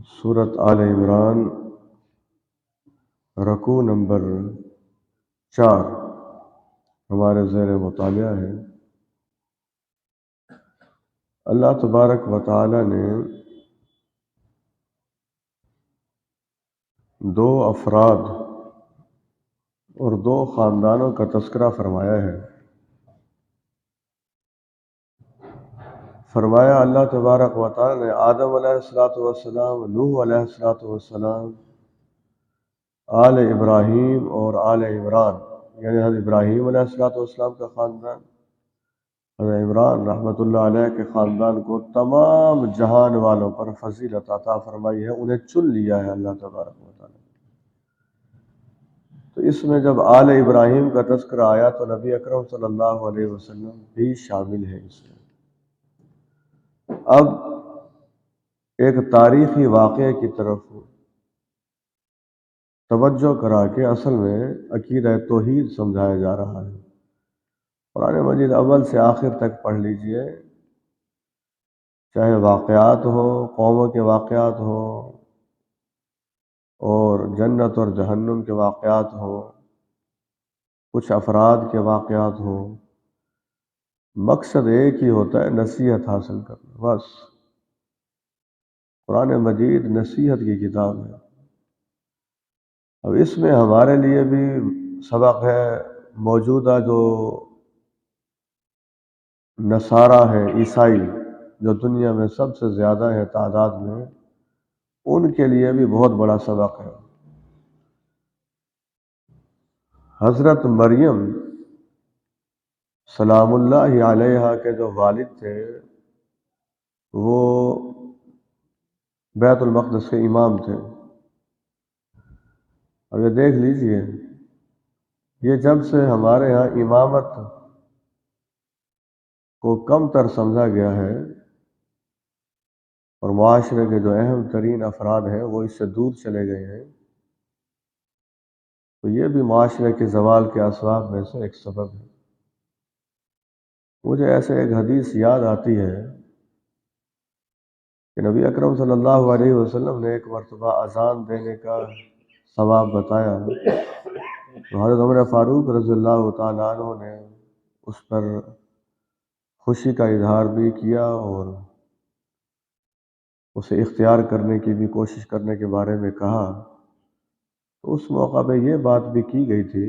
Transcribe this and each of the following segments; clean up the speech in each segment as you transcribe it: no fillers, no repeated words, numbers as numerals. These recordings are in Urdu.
سورت آل عمران رکوع نمبر 4 ہمارے زیر مطالعہ ہے۔ اللہ تبارک و تعالی نے دو افراد اور دو خاندانوں کا تذکرہ فرمایا ہے۔ فرمایا اللہ تبارک و تعالی نے آدم علیہ السلام، نوح علیہ السلام، آل ابراہیم اور آل عمران، یعنی حضرت ابراہیم علیہ السلام کا خاندان، حضرت عمران رحمۃ اللہ علیہ کے خاندان کو تمام جہان والوں پر فضیلت عطا فرمائی ہے، انہیں چن لیا ہے اللہ تبارک و تعالی۔ تو اس میں جب آل ابراہیم کا تذکرہ آیا تو نبی اکرم صلی اللہ علیہ وسلم بھی شامل ہے اس میں۔ اب ایک تاریخی واقعے کی طرف توجہ کرا کے اصل میں عقیدہ توحید سمجھایا جا رہا ہے۔ قرآن مجید اول سے آخر تک پڑھ لیجئے، چاہے واقعات ہوں، قوموں کے واقعات ہوں، اور جنت اور جہنم کے واقعات ہوں، کچھ افراد کے واقعات ہوں، مقصد ایک ہی ہوتا ہے، نصیحت حاصل کرنا، بس۔ قرآن مجید نصیحت کی کتاب ہے۔ اب اس میں ہمارے لیے بھی سبق ہے۔ موجودہ جو نصارہ ہے، عیسائی، جو دنیا میں سب سے زیادہ ہے تعداد میں، ان کے لیے بھی بہت بڑا سبق ہے۔ حضرت مریم سلام اللہ علیہا کے جو والد تھے، وہ بیت المقدس کے امام تھے۔ اب یہ دیکھ لیجئے، یہ جب سے ہمارے ہاں امامت کو کم تر سمجھا گیا ہے اور معاشرے کے جو اہم ترین افراد ہیں وہ اس سے دور چلے گئے ہیں، تو یہ بھی معاشرے کے زوال کے اسباب میں سے ایک سبب ہے۔ مجھے ایسے ایک حدیث یاد آتی ہے کہ نبی اکرم صلی اللہ علیہ وسلم نے ایک مرتبہ اذان دینے کا ثواب بتایا، تو حضرت عمر فاروق رضی اللہ تعالیٰ عنہ نے اس پر خوشی کا اظہار بھی کیا اور اسے اختیار کرنے کی بھی کوشش کرنے کے بارے میں کہا۔ تو اس موقع پہ یہ بات بھی کی گئی تھی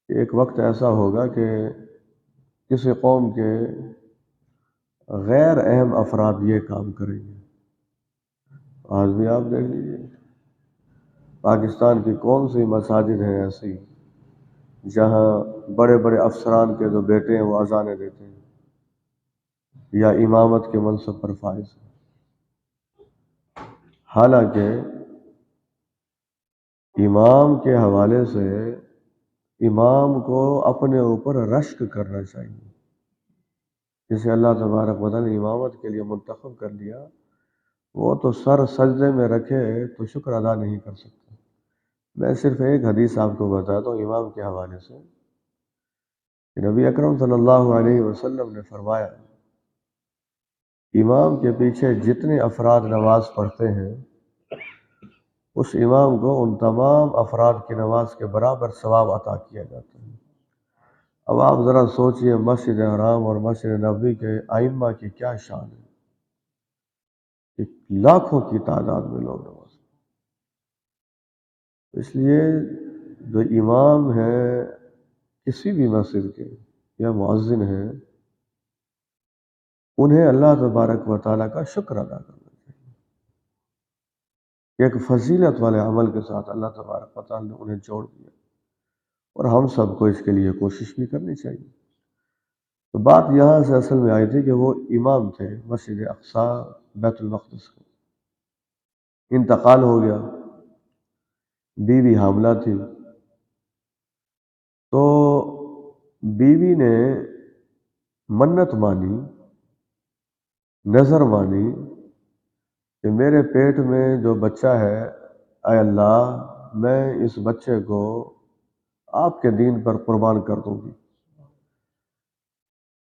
کہ ایک وقت ایسا ہوگا کہ کسی قوم کے غیر اہم افراد یہ کام کریں گے۔ آج بھی آپ دیکھ لیجیے، پاکستان کی کون سی مساجد ہیں ایسی جہاں بڑے بڑے افسران کے جو بیٹے ہیں وہ اذانیں دیتے ہیں یا امامت کے منصب پر فائز ہیں۔ حالانکہ امام کے حوالے سے امام کو اپنے اوپر رشک کرنا چاہیے۔ جسے اللہ تبارک و تعالی نے امامت کے لیے منتخب کر لیا، وہ تو سر سجدے میں رکھے تو شکر ادا نہیں کر سکتا۔ میں صرف ایک حدیث آپ کو بتاتا ہوں امام کے حوالے سے کہ نبی اکرم صلی اللہ علیہ وسلم نے فرمایا، امام کے پیچھے جتنے افراد نماز پڑھتے ہیں اس امام کو ان تمام افراد کی نماز کے برابر ثواب عطا کیا جاتا ہے۔ اب آپ ذرا سوچئے، مسجد حرام اور مسجد نبوی کے ائمہ کی کیا شان ہے کہ لاکھوں کی تعداد میں لوگ نماز پڑھتے۔ اس لیے جو امام ہے کسی بھی مسجد کے یا مؤذن ہیں، انہیں اللہ تبارک و تعالیٰ کا شکر ادا کرنا چاہیے۔ ایک فضیلت والے عمل کے ساتھ اللہ تبارک و تعالیٰ نے انہیں جوڑ دیا، اور ہم سب کو اس کے لیے کوشش بھی کرنی چاہیے۔ تو بات یہاں سے اصل میں آئی تھی کہ وہ امام تھے مسجد اقصی بیت المقدس کا، انتقال ہو گیا، بیوی حاملہ تھی، تو بیوی نے منت مانی، نظر مانی کہ میرے پیٹ میں جو بچہ ہے، اے اللہ میں اس بچے کو آپ کے دین پر قربان کر دوں گی۔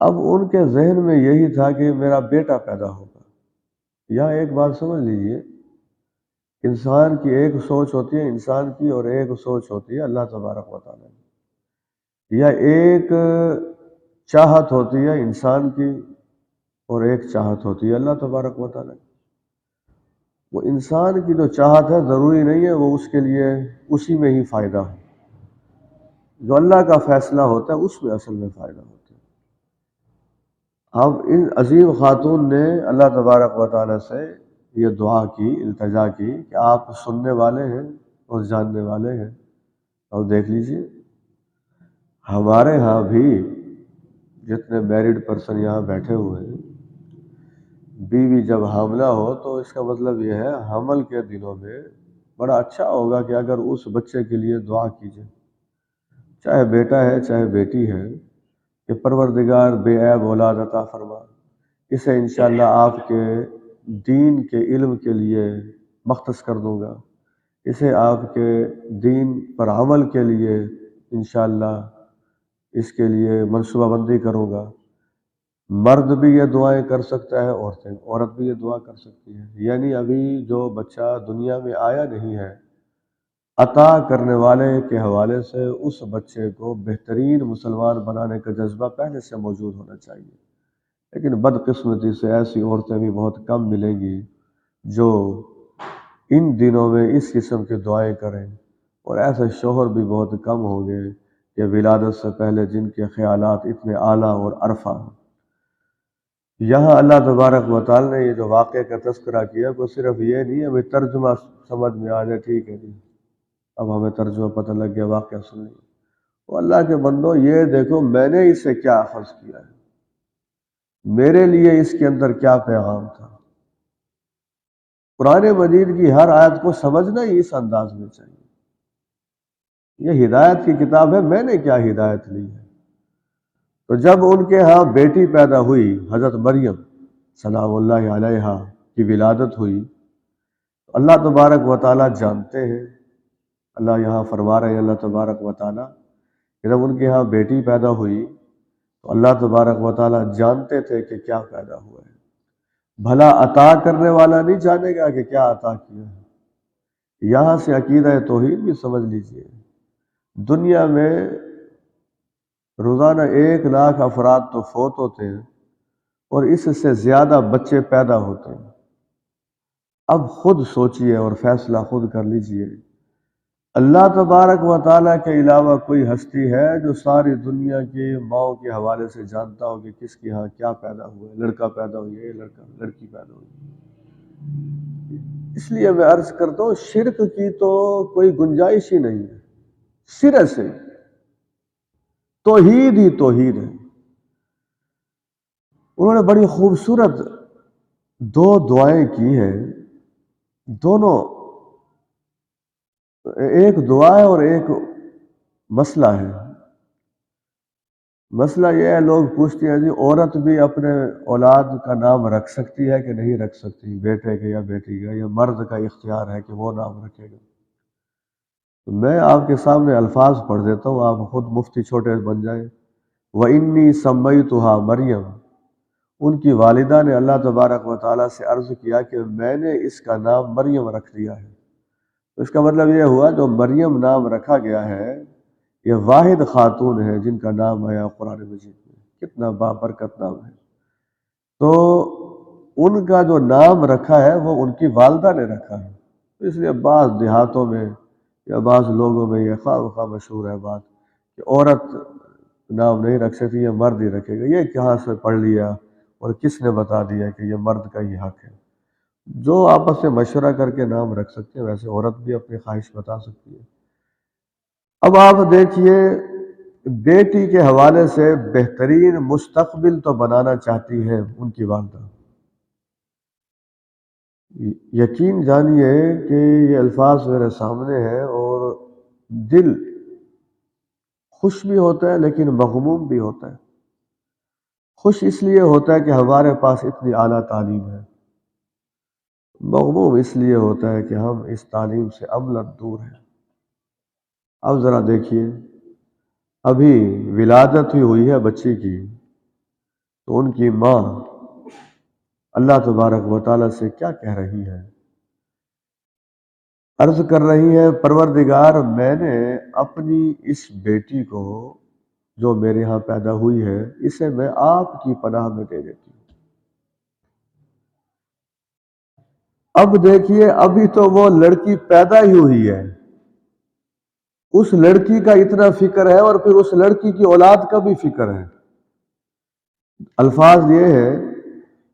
اب ان کے ذہن میں یہی تھا کہ میرا بیٹا پیدا ہوگا، یہاں ایک بات سمجھ لیجئے، انسان کی ایک سوچ ہوتی ہے انسان کی، اور ایک سوچ ہوتی ہے اللہ تبارک و تعالیٰ کی، یا ایک چاہت ہوتی ہے انسان کی اور ایک چاہت ہوتی ہے اللہ تبارک و تعالیٰ کی۔ وہ انسان کی جو چاہت ہے ضروری نہیں ہے وہ اس کے لیے اسی میں ہی فائدہ ہو، جو اللہ کا فیصلہ ہوتا ہے اس میں اصل میں فائدہ ہوتا ہے۔ اب ان عظیم خاتون نے اللہ تبارک و تعالیٰ سے یہ دعا کی، التجا کی کہ آپ سننے والے ہیں اور جاننے والے ہیں، اور دیکھ لیجئے ہمارے ہاں بھی جتنے میرڈ پرسن یہاں بیٹھے ہوئے ہیں، بیوی جب حاملہ ہو تو اس کا مطلب یہ ہے حمل کے دنوں میں بڑا اچھا ہوگا کہ اگر اس بچے کے لیے دعا کیجیے، چاہے بیٹا ہے چاہے بیٹی ہے، کہ پروردگار بے عیب اولاد عطا فرما، اسے انشاءاللہ آپ کے دین کے علم کے لیے مختص کر دوں گا، اسے آپ کے دین پر عمل کے لیے انشاءاللہ اس کے لیے منصوبہ بندی کروں گا۔ مرد بھی یہ دعائیں کر سکتا ہے، عورت بھی یہ دعا کر سکتی ہے، یعنی ابھی جو بچہ دنیا میں آیا نہیں ہے، عطا کرنے والے کے حوالے سے اس بچے کو بہترین مسلمان بنانے کا جذبہ پہلے سے موجود ہونا چاہیے۔ لیکن بدقسمتی سے ایسی عورتیں بھی بہت کم ملیں گی جو ان دنوں میں اس قسم کی دعائیں کریں، اور ایسے شوہر بھی بہت کم ہوں گے کہ ولادت سے پہلے جن کے خیالات اتنے اعلیٰ اور عرفہ ہیں۔ یہاں اللہ تبارک و تعالیٰ نے یہ جو واقعے کا تذکرہ کیا، وہ صرف یہ نہیں ہے ہمیں ترجمہ سمجھ میں آ جائے ٹھیک ہے جی، اب ہمیں ترجمہ پتہ لگ گیا، واقعہ سن لیا۔ وہ اللہ کے بندو یہ دیکھو میں نے اس سے کیا اخذ کیا ہے، میرے لیے اس کے اندر کیا پیغام تھا۔ قرآن مجید کی ہر آیت کو سمجھنا ہی اس انداز میں چاہیے۔ یہ ہدایت کی کتاب ہے، میں نے کیا ہدایت لی ہے۔ تو جب ان کے ہاں بیٹی پیدا ہوئی، حضرت مریم سلام اللہ علیہا کی ولادت ہوئی، اللہ تبارک و تعالیٰ جانتے ہیں، اللہ یہاں فرما رہے ہیں اللہ تبارک و تعالیٰ کہ جب ان کے ہاں بیٹی پیدا ہوئی تو اللہ تبارک و تعالیٰ جانتے تھے کہ کیا پیدا ہوا ہے۔ بھلا عطا کرنے والا نہیں جانے گا کہ کیا عطا کیا ہے؟ یہاں سے عقیدہ توحید بھی سمجھ لیجئے، دنیا میں روزانہ 1,00,000 افراد تو فوت ہوتے ہیں اور اس سے زیادہ بچے پیدا ہوتے ہیں۔ اب خود سوچئے اور فیصلہ خود کر لیجئے، اللہ تبارک و تعالیٰ کے علاوہ کوئی ہستی ہے جو ساری دنیا کی ماؤں کے حوالے سے جانتا ہو کہ کس کے ہاں کیا پیدا ہوا ہے؟ لڑکا پیدا ہوئی ہے، لڑکا لڑکی پیدا ہوئی ہے۔ اس لیے میں عرض کرتا ہوں شرک کی تو کوئی گنجائش ہی نہیں ہے، سرے سے توحید ہی توحید ہے۔ انہوں نے بڑی خوبصورت دو دعائیں کی ہیں، دونوں ایک دعا ہے اور ایک مسئلہ ہے۔ مسئلہ یہ ہے، لوگ پوچھتے ہیں جی عورت بھی اپنے اولاد کا نام رکھ سکتی ہے کہ نہیں رکھ سکتی، بیٹے کا یا بیٹی کا، یا مرد کا اختیار ہے کہ وہ نام رکھے گا؟ تو میں آپ کے سامنے الفاظ پڑھ دیتا ہوں، آپ خود مفتی چھوٹے بن جائیں۔ وَإِنِّي سَمَّيْتُهَا مریم، ان کی والدہ نے اللہ تبارک و تعالیٰ سے عرض کیا کہ میں نے اس کا نام مریم رکھ دیا ہے۔ تو اس کا مطلب یہ ہوا جو مریم نام رکھا گیا ہے یہ واحد خاتون ہے جن کا نام آیا قرآن مجید میں، کتنا بابرکت نام ہے۔ تو ان کا جو نام رکھا ہے وہ ان کی والدہ نے رکھا ہے۔ تو اس لیے بعض دیہاتوں میں یا بعض لوگوں میں یہ خواہ مخواہ مشہور ہے بات کہ عورت نام نہیں رکھ سکتی، یہ مرد ہی رکھے گا۔ یہ کہاں سے پڑھ لیا اور کس نے بتا دیا کہ یہ مرد کا ہی حق ہے؟ جو آپس میں مشورہ کر کے نام رکھ سکتے ہیں، ویسے عورت بھی اپنی خواہش بتا سکتی ہے۔ اب آپ دیکھیے بیٹی کے حوالے سے بہترین مستقبل تو بنانا چاہتی ہیں ان کی والدہ۔ یقین جانیے کہ یہ الفاظ میرے سامنے ہیں اور دل خوش بھی ہوتا ہے لیکن مغموم بھی ہوتا ہے۔ خوش اس لیے ہوتا ہے کہ ہمارے پاس اتنی اعلیٰ تعلیم ہے، مغموم اس لیے ہوتا ہے کہ ہم اس تعلیم سے عملاً دور ہیں۔ اب ذرا دیکھیے، ابھی ولادت ہی ہوئی ہے بچی کی، تو ان کی ماں اللہ تبارک و تعالیٰ سے کیا کہہ رہی ہے؟ عرض کر رہی ہے پروردگار میں نے اپنی اس بیٹی کو جو میرے ہاں پیدا ہوئی ہے اسے میں آپ کی پناہ میں دے دیتی ہوں۔ اب دیکھیے ابھی تو وہ لڑکی پیدا ہی ہوئی ہے، اس لڑکی کا اتنا فکر ہے اور پھر اس لڑکی کی اولاد کا بھی فکر ہے۔ الفاظ یہ ہے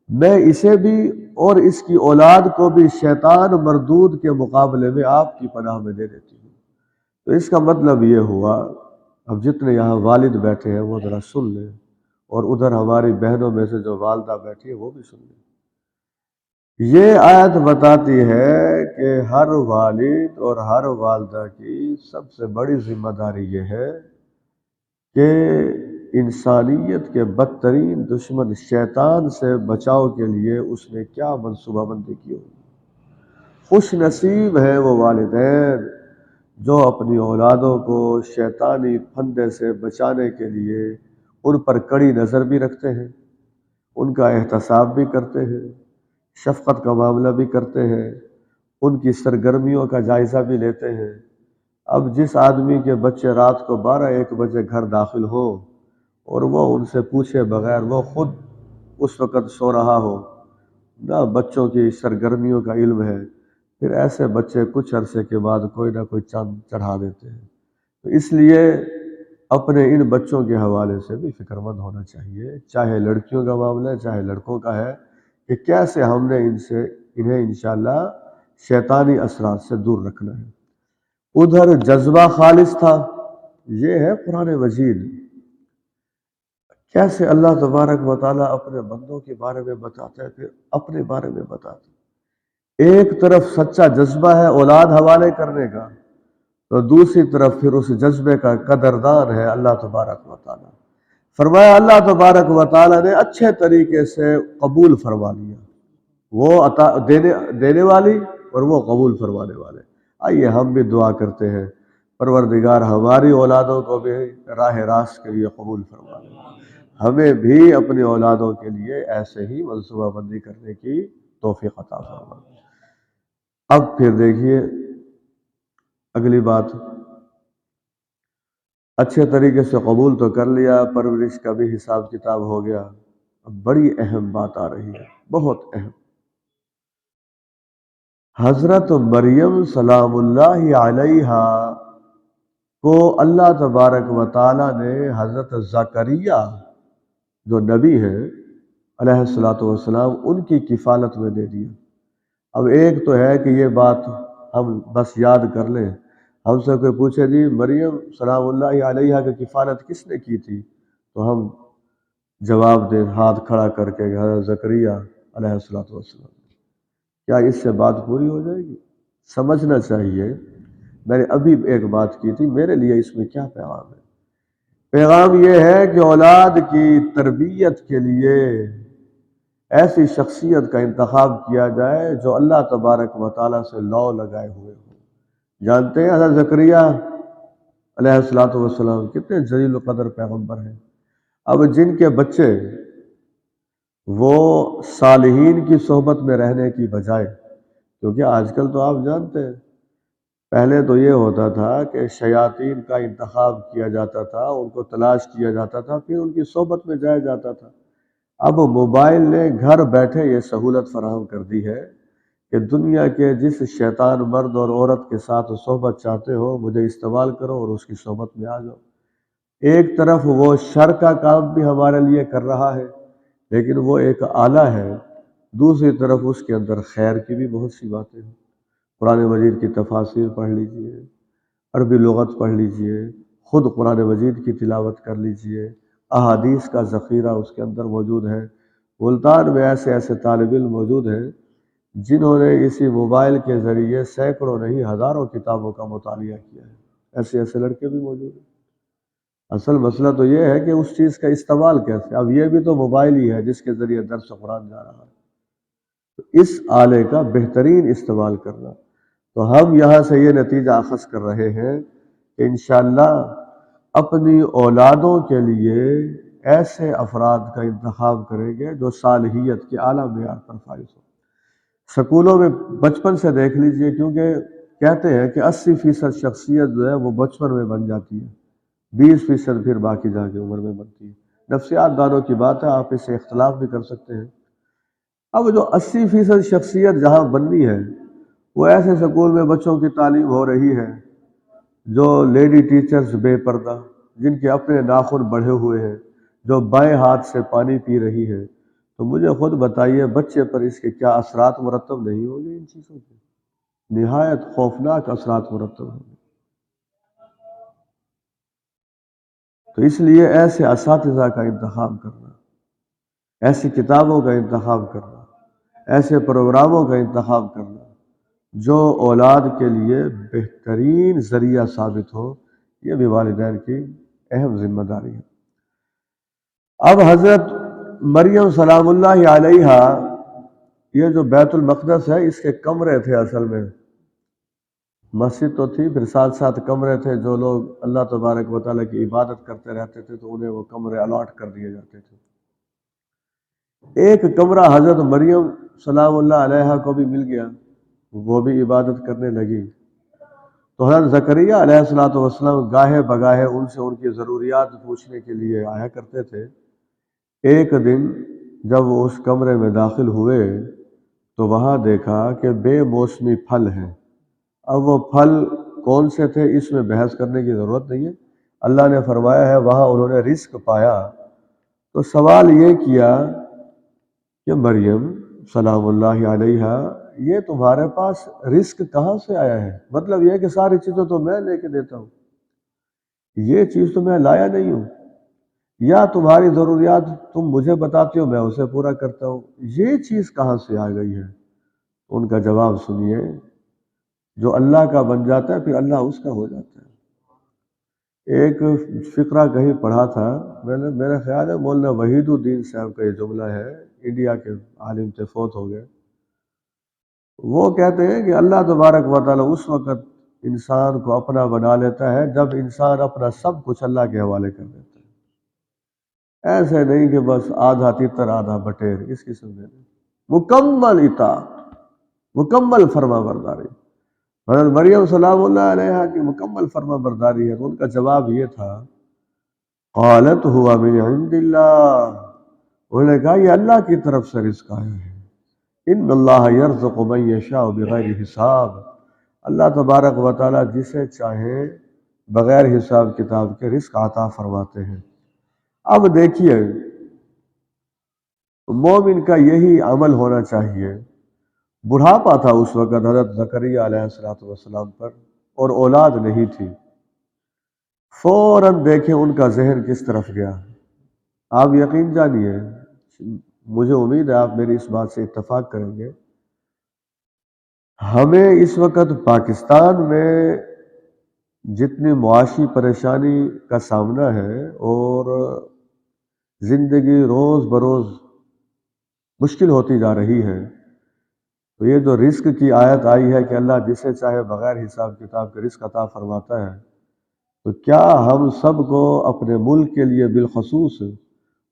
میں اسے بھی اور اس کی اولاد کو بھی شیطان مردود کے مقابلے میں آپ کی پناہ میں دے دیتی ہوں۔ تو اس کا مطلب یہ ہوا، اب جتنے یہاں والد بیٹھے ہیں وہ ذرا سن لیں، اور ادھر ہماری بہنوں میں سے جو والدہ بیٹھی ہے وہ بھی سن لیں۔ یہ آیت بتاتی ہے کہ ہر والد اور ہر والدہ کی سب سے بڑی ذمہ داری یہ ہے کہ انسانیت کے بدترین دشمن شیطان سے بچاؤ کے لیے اس نے کیا منصوبہ بندی کی ہوگی۔ خوش نصیب ہیں وہ والدین جو اپنی اولادوں کو شیطانی پھندے سے بچانے کے لیے ان پر کڑی نظر بھی رکھتے ہیں، ان کا احتساب بھی کرتے ہیں، شفقت کا معاملہ بھی کرتے ہیں، ان کی سرگرمیوں کا جائزہ بھی لیتے ہیں۔ اب جس آدمی کے بچے رات کو 12-1 بجے گھر داخل ہو اور وہ ان سے پوچھے بغیر وہ خود اس وقت سو رہا ہو، نہ بچوں کی سرگرمیوں کا علم ہے، پھر ایسے بچے کچھ عرصے کے بعد کوئی نہ کوئی چاند چڑھا دیتے ہیں۔ تو اس لیے اپنے ان بچوں کے حوالے سے بھی فکر مند ہونا چاہیے، چاہے لڑکیوں کا معاملہ ہے چاہے لڑکوں کا ہے، کہ کیسے ہم نے انہیں انشاءاللہ شیطانی اثرات سے دور رکھنا ہے۔ ادھر جذبہ خالص تھا، یہ ہے قرآن مجید کیسے اللہ تبارک و تعالیٰ اپنے بندوں کے بارے میں بتاتا ہے، پھر اپنے بارے میں بتاتا ہے۔ ایک طرف سچا جذبہ ہے اولاد حوالے کرنے کا، تو دوسری طرف پھر اس جذبے کا قدردان ہے اللہ تبارک و تعالیٰ۔ فرمایا اللہ تبارک و تعالیٰ نے اچھے طریقے سے قبول فرما لیا، وہ دینے والی اور وہ قبول فرمانے والے۔ آئیے ہم بھی دعا کرتے ہیں پروردگار ہماری اولادوں کو بھی راہ راست کے لیے قبول فرما لے، ہمیں بھی اپنی اولادوں کے لیے ایسے ہی منصوبہ بندی کرنے کی توفیق عطا فرما۔ اب پھر دیکھیے اگلی بات، اچھے طریقے سے قبول تو کر لیا، پرورش کا بھی حساب کتاب ہو گیا، اب بڑی اہم بات آ رہی ہے، بہت اہم۔ حضرت مریم سلام اللہ علیہا کو اللہ تبارک و تعالیٰ نے حضرت زکریا جو نبی ہیں علیہ السلام ان کی کفالت میں دے دیا۔ اب ایک تو ہے کہ یہ بات ہم بس یاد کر لیں، ہم سے کوئی پوچھے جی مریم سلام اللہ علیہا کی کفالت کس نے کی تھی، تو ہم جواب دیں ہاتھ کھڑا کر کے حضرت زکریا علیہ السلام۔ کیا اس سے بات پوری ہو جائے گی؟ سمجھنا چاہیے، میں نے ابھی ایک بات کی تھی، میرے لیے اس میں کیا پیغام ہے؟ پیغام یہ ہے کہ اولاد کی تربیت کے لیے ایسی شخصیت کا انتخاب کیا جائے جو اللہ تبارک و تعالیٰ سے لو لگائے ہوئے ہو۔ جانتے ہیں حضرت زکریا علیہ السلام کتنے جلیل القدر پیغمبر ہیں۔ اب جن کے بچے وہ صالحین کی صحبت میں رہنے کی بجائے، کیونکہ آج کل تو آپ جانتے ہیں پہلے تو یہ ہوتا تھا کہ شیاطین کا انتخاب کیا جاتا تھا، ان کو تلاش کیا جاتا تھا، پھر ان کی صحبت میں جایا جاتا تھا۔ اب موبائل نے گھر بیٹھے یہ سہولت فراہم کر دی ہے کہ دنیا کے جس شیطان مرد اور عورت کے ساتھ صحبت چاہتے ہو مجھے استعمال کرو اور اس کی صحبت میں آ جاؤ۔ ایک طرف وہ شر کا کام بھی ہمارے لیے کر رہا ہے لیکن وہ ایک آلہ ہے، دوسری طرف اس کے اندر خیر کی بھی بہت سی باتیں ہیں۔ قرآن مجید کی تفاسیر پڑھ لیجئے، عربی لغت پڑھ لیجئے، خود قرآن مجید کی تلاوت کر لیجئے، احادیث کا ذخیرہ اس کے اندر موجود ہے۔ ملتان میں ایسے ایسے طالب علم موجود ہیں جنہوں نے اسی موبائل کے ذریعے سینکڑوں نہیں ہزاروں کتابوں کا مطالعہ کیا ہے، ایسے ایسے لڑکے بھی موجود ہیں۔ اصل مسئلہ تو یہ ہے کہ اس چیز کا استعمال کیسے، اب یہ بھی تو موبائل ہی ہے جس کے ذریعے درس قرآن جا رہا ہے، تو اس آلے کا بہترین استعمال کرنا۔ تو ہم یہاں سے یہ نتیجہ اخذ کر رہے ہیں کہ انشاءاللہ اپنی اولادوں کے لیے ایسے افراد کا انتخاب کریں گے جو صالحیت کے اعلیٰ معیار پر فائز ہو۔ سکولوں میں بچپن سے دیکھ لیجئے، کیونکہ کہتے ہیں کہ 80% شخصیت جو ہے وہ بچپن میں بن جاتی ہے، 20% پھر باقی جا کے عمر میں بنتی ہے۔ نفسیات دانوں کی بات ہے، آپ اس سے اختلاف بھی کر سکتے ہیں۔ اب جو 80% شخصیت جہاں بننی ہے، وہ ایسے سکول میں بچوں کی تعلیم ہو رہی ہے جو لیڈی ٹیچرز بے پردہ، جن کے اپنے ناخن بڑھے ہوئے ہیں، جو بائیں ہاتھ سے پانی پی رہی ہے، تو مجھے خود بتائیے بچے پر اس کے کیا اثرات مرتب نہیں ہوں گے؟ ان چیزوں کے نہایت خوفناک اثرات مرتب ہوں گے۔ تو اس لیے ایسے اساتذہ کا انتخاب کرنا، ایسی کتابوں کا انتخاب کرنا، ایسے پروگراموں کا انتخاب کرنا جو اولاد کے لیے بہترین ذریعہ ثابت ہو، یہ بھی والدین کی اہم ذمہ داری ہے۔ اب حضرت مریم سلام اللہ علیہا، یہ جو بیت المقدس ہے اس کے کمرے تھے، اصل میں مسجد تو تھی، پھر ساتھ ساتھ کمرے تھے، جو لوگ اللہ تبارک و تعالیٰ کی عبادت کرتے رہتے تھے تو انہیں وہ کمرے الاٹ کر دیے جاتے تھے۔ ایک کمرہ حضرت مریم سلام اللہ علیہا کو بھی مل گیا، وہ بھی عبادت کرنے لگی۔ تو حضرت زکریہ علیہ السلام گاہے بگاہے ان سے ان کی ضروریات پوچھنے کے لیے آیا کرتے تھے۔ ایک دن جب وہ اس کمرے میں داخل ہوئے تو وہاں دیکھا کہ بے موسمی پھل ہیں۔ اب وہ پھل کون سے تھے اس میں بحث کرنے کی ضرورت نہیں ہے، اللہ نے فرمایا ہے وہاں انہوں نے رزق پایا۔ تو سوال یہ کیا کہ مریم سلام اللہ علیہا، یہ تمہارے پاس رزق کہاں سے آیا ہے؟ مطلب یہ کہ ساری چیزیں تو میں لے کے دیتا ہوں، یہ چیز تو میں لایا نہیں ہوں، یا تمہاری ضروریات تم مجھے بتاتے ہو میں اسے پورا کرتا ہوں، یہ چیز کہاں سے آ گئی ہے؟ ان کا جواب سنیے، جو اللہ کا بن جاتا ہے پھر اللہ اس کا ہو جاتا ہے۔ ایک فقرہ کہیں پڑھا تھا میں نے، میرا خیال ہے مولانا وحید الدین صاحب کا یہ جملہ ہے، انڈیا کے عالم تھے، فوت ہو گئے۔ وہ کہتے ہیں کہ اللہ تبارک و تعالیٰ اس وقت انسان کو اپنا بنا لیتا ہے جب انسان اپنا سب کچھ اللہ کے حوالے کر دیتا ہے۔ ایسے نہیں کہ بس آدھا تیتر آدھا بٹیر، اس قسم میں نہیں، مکمل اطاعت، مکمل فرما برداری۔ حضرت مریم سلام اللہ علیہا کی مکمل فرما برداری ہے۔ تو ان کا جواب یہ تھا، قالت ہوا من عند اللہ، انہوں نے کہا یہ اللہ کی طرف سے رزق آیا ہے، ان اللہ یرزق من یشاء بغیر حساب، اللہ تبارک و تعالیٰ جسے چاہے بغیر حساب کتاب کے رزق عطا فرماتے ہیں۔ اب دیکھیے مومن کا یہی عمل ہونا چاہیے۔ بڑھاپا تھا اس وقت حضرت زکریا علیہ السلام پر اور اولاد نہیں تھی، فوراً دیکھیں ان کا ذہن کس طرف گیا۔ آپ یقین جانیے، مجھے امید ہے آپ میری اس بات سے اتفاق کریں گے، ہمیں اس وقت پاکستان میں جتنی معاشی پریشانی کا سامنا ہے اور زندگی روز بروز مشکل ہوتی جا رہی ہے، تو یہ جو رزق کی آیت آئی ہے کہ اللہ جسے چاہے بغیر حساب کتاب کے رزق عطا فرماتا ہے، تو کیا ہم سب کو اپنے ملک کے لیے بالخصوص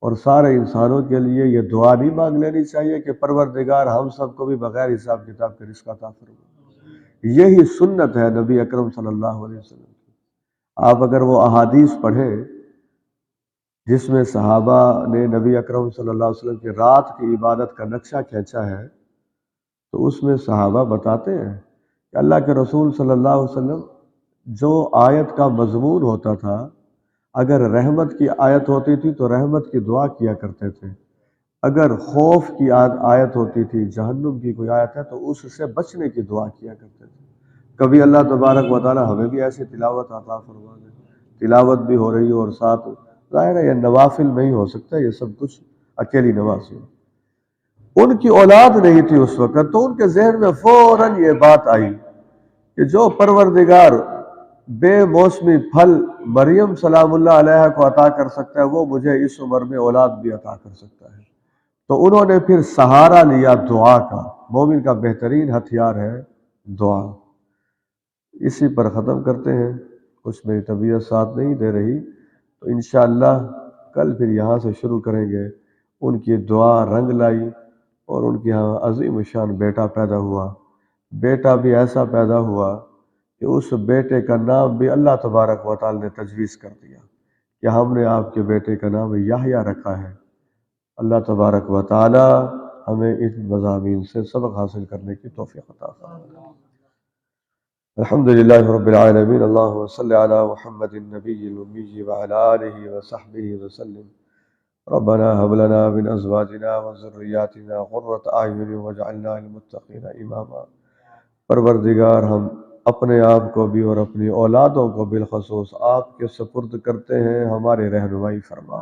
اور سارے انسانوں کے لیے یہ دعا نہیں مانگ لینی چاہیے کہ پروردگار ہم سب کو بھی بغیر حساب کتاب کے رزق عطا فرما؟ یہی سنت ہے نبی اکرم صلی اللہ علیہ وسلم کی۔ آپ اگر وہ احادیث پڑھیں جس میں صحابہ نے نبی اکرم صلی اللہ علیہ وسلم کی رات کی عبادت کا نقشہ کھینچا ہے، تو اس میں صحابہ بتاتے ہیں کہ اللہ کے رسول صلی اللہ علیہ وسلم جو آیت کا مضمون ہوتا تھا، اگر رحمت کی آیت ہوتی تھی تو رحمت کی دعا کیا کرتے تھے، اگر خوف کی آیت ہوتی تھی، جہنم کی کوئی آیت ہے تو اس سے بچنے کی دعا کیا کرتے تھے۔ کبھی اللہ تبارک و تعالیٰ ہمیں بھی ایسی تلاوت عطا فرما دے، تلاوت بھی ہو رہی ہو اور ساتھ ظاہر ہے یہ نوافل نہیں ہو سکتا، یہ سب کچھ اکیلی نماز ہو۔ ان کی اولاد نہیں تھی اس وقت، تو ان کے ذہن میں فوراً یہ بات آئی کہ جو پروردگار بے موسمی پھل مریم سلام اللہ علیہ کو عطا کر سکتا ہے، وہ مجھے اس عمر میں اولاد بھی عطا کر سکتا ہے۔ تو انہوں نے پھر سہارا لیا دعا کا۔ مومن کا بہترین ہتھیار ہے دعا۔ اسی پر ختم کرتے ہیں، کچھ میری طبیعت ساتھ نہیں دے رہی، تو انشاءاللہ کل پھر یہاں سے شروع کریں گے۔ ان کی دعا رنگ لائی اور ان کے یہاں عظیم شان بیٹا پیدا ہوا۔ بیٹا بھی ایسا پیدا ہوا کہ اس بیٹے کا نام بھی اللہ تبارک و تعالی نے تجویز کر دیا کہ ہم نے آپ کے بیٹے کا نام یحییٰ رکھا ہے۔ اللہ تبارک و تعالی ہمیں ان مضامین سے سبق حاصل کرنے کی توفیق عطا فرمائے۔ الحمدللہ رب العالمین، اللہم صلی علی محمد النبی الامی وعلی آلہ وصحبہ وسلم۔ ربنا هب لنا من ازواجنا وذرياتنا قرۃ اعین واجعلنا للمتقین اماما۔ پروردگار، ہم اپنے آپ کو بھی اور اپنی اولادوں کو بالخصوص آپ کے سپرد کرتے ہیں، ہماری رہنمائی فرما۔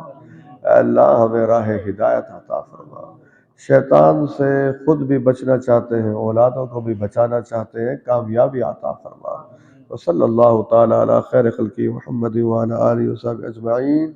اے اللہ، ہمیں راہ ہدایت عطا فرما۔ شیطان سے خود بھی بچنا چاہتے ہیں، اولادوں کو بھی بچانا چاہتے ہیں، کامیابی عطا فرما۔ وصلی اللہ تعالی علی خیر خلقہ محمد وعلی آلہ وصحبہ اجمعین۔